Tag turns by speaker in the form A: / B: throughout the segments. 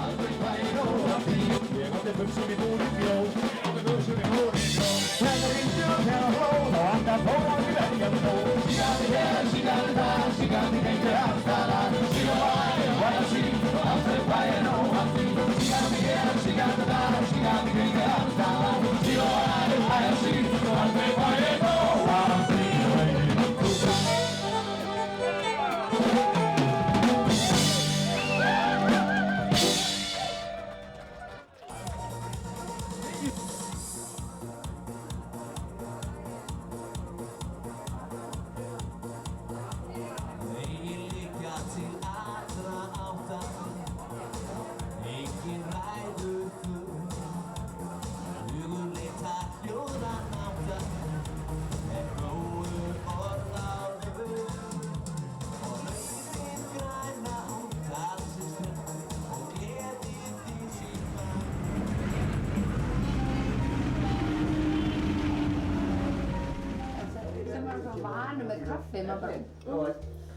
A: aldrei fæ nóg af því. Ég átti buxum í búning bjó, ég átti buxum í búning bjó. Þegar ringdi og þegar hló, þá alltaf fór á því verjan þó. Sígandi hér, sígandi þar, sígandi gengur alls staðar. Síga væri sí, aldrei fæ nóg af því. Sígandi hér, sígandi þar, sígandi gengur alls staðar. Síga væri sí, aldrei fæ nóg af því.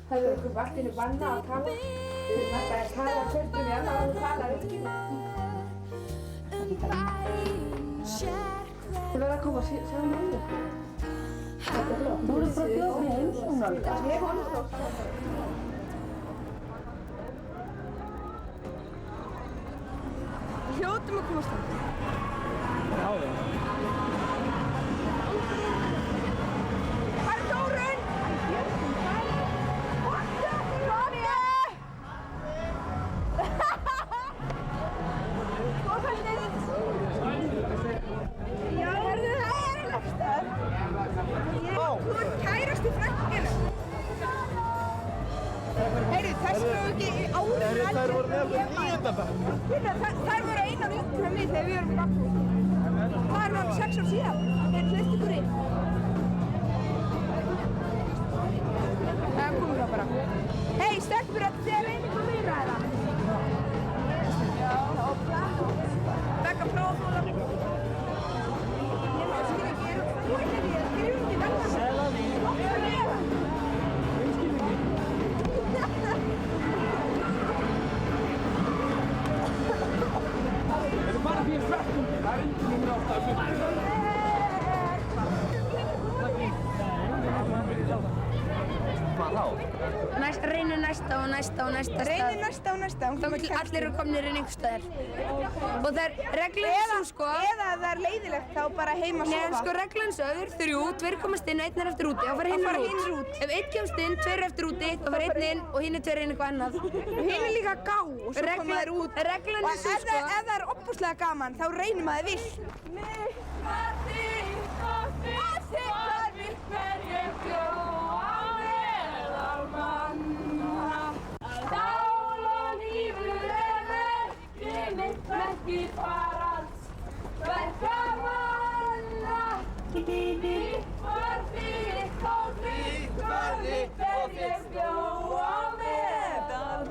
B: Það er ykkur vaktinu banna að tala. Þetta er tala að kvöldum í annar og tala ekki. Þið verða að koma að sjá með mér. Þú voru bara að bjóða mig heimsókn alltaf. Ég vonast þá. Við hljótum að komast þangað. Já.
C: Þær voru nefnilega í 9. bekk.
B: Þær voru einar yngur hjá mig þegar við erum í bakku. Það er alveg 6 ár síðan. Þeir hlust ykkur inn. Það komum það bara. Hei, stelpur, þið er einnig komið meira eða? Já, og Begga prófa þú það. Ég skil ekki, þú ekki velna.
C: Sæla því. Þetta er bara fyrir svörtum. Það er undir númer 8 af 50. Hvað þá?
B: Reynir næsta og næsta og næsta stað. Reynir næsta og næsta. Þá allir eru komnir inn einhver staðar. Og það er reglan svo sko. Eða ef það er leiðilegt þá bara heima að sofa. Nei, sko reglan svo, ef þau eru 3, 2 komast inn og 1 er eftir úti, þá fara hinn út. Ef 1 kemst inn, 2 er eftir úti, þá fara 1 inn og hinn 2 inn eitthvað annað. Hinn er líka gá og svo koma þær út. Reglan svo sko. Og ef það er opbúslega gaman, þá reynir maður vilt.
D: Ekki farans, verkamanna, þitt var þitt og þitt var þitt en ég bjó á meðal.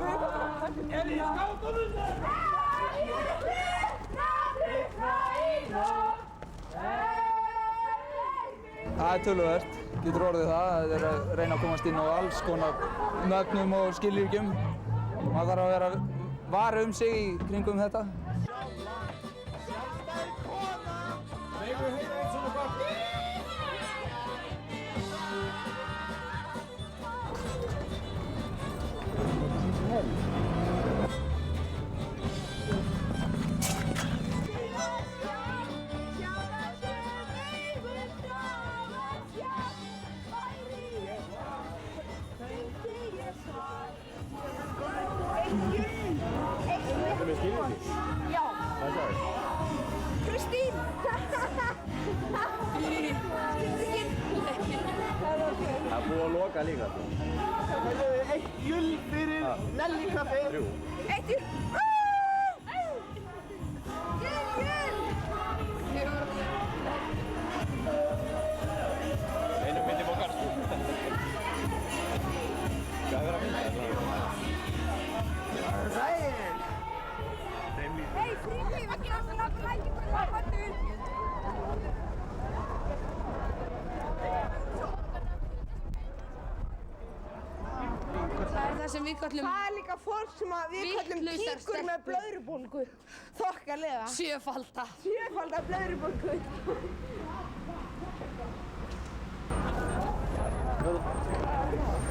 C: Er í skátunum þér?
D: Ég hlutna drukna í nótt.
E: Það er töluvert, getur orðið það. Það er að reyna að komast inn á alls konar nöfnum og skilríkjum. Maður þarf að vera vara sig í kringum þetta.
B: Já. Kristín!
F: Það er búið að loka líka.
C: Það er 1 jull fyrir Nelly Café.
B: 1 jull!
F: Einum myndi bókar. Hvað er að mynda?
B: Hei, Frími, við getum að lækja fyrir það hattu. Það er það sem við kallum
G: Það er líka fólk sem við kallum
B: vitlausar
G: tíkur með
B: stelpur.
G: blöðrubólgu. Þokkalega.
B: Sjöfalda.
G: Sjöfalda blöðrubólgu.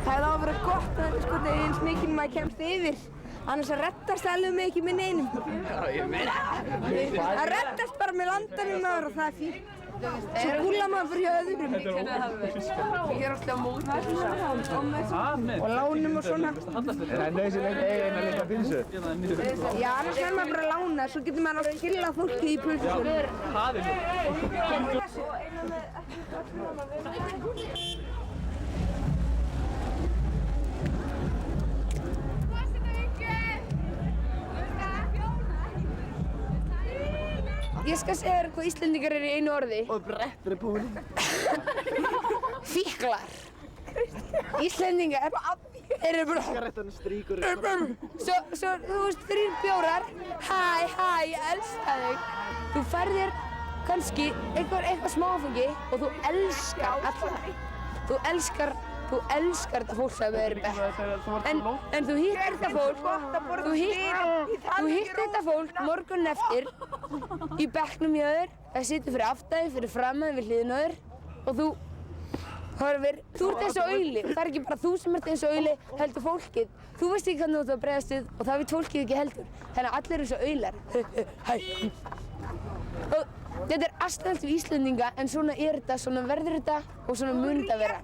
G: Það er að vera gott að sko eins mikið maður kemst yfir. Annars að reddast alveg mig ekki með neinum.
E: Já, ég meina.
G: Það reddast bara með landanum maður og það er fínt. Svo gúla maður fyrir öðrum.
B: Ég er alltaf mót
G: Og lánum og svona.
F: Er það nöðsilegt eigin að líka pilsu?
G: Já, annars er maður bara að lána, svo getur maður að skilla fólki í pulsu.
B: Ég skal segja þér hvað Íslendingar eru í einu orði.
F: Og brettur búin.
B: Fíklar. Íslendingar eru bara...
F: Skarettan stríkur.
B: Svo, þú veist, 3 bjórar. Hæ, ég elska þig. Þú færð þér kannski eitthvað smáfengi og þú elskar alla. Þú elskar þetta fólk sem við erum bekk. En þú hittir þetta fólk morgun eftir í bekknum hjá þér. Það situr fyrir aftæði, fyrir framæði við hliðina á þér og þú horfir. Þú ert eins og auli. Það er ekki bara þú sem ert eins og auli, heldur fólkið. Þú veist ekki hvernig þú ert að bregðast við og það veit fólkið ekki heldur. Þannig að allir eru eins og aular. Og þetta er aðstæðalt við Íslendinga en svona er þetta, svona verður þetta og svona mun þetta vera.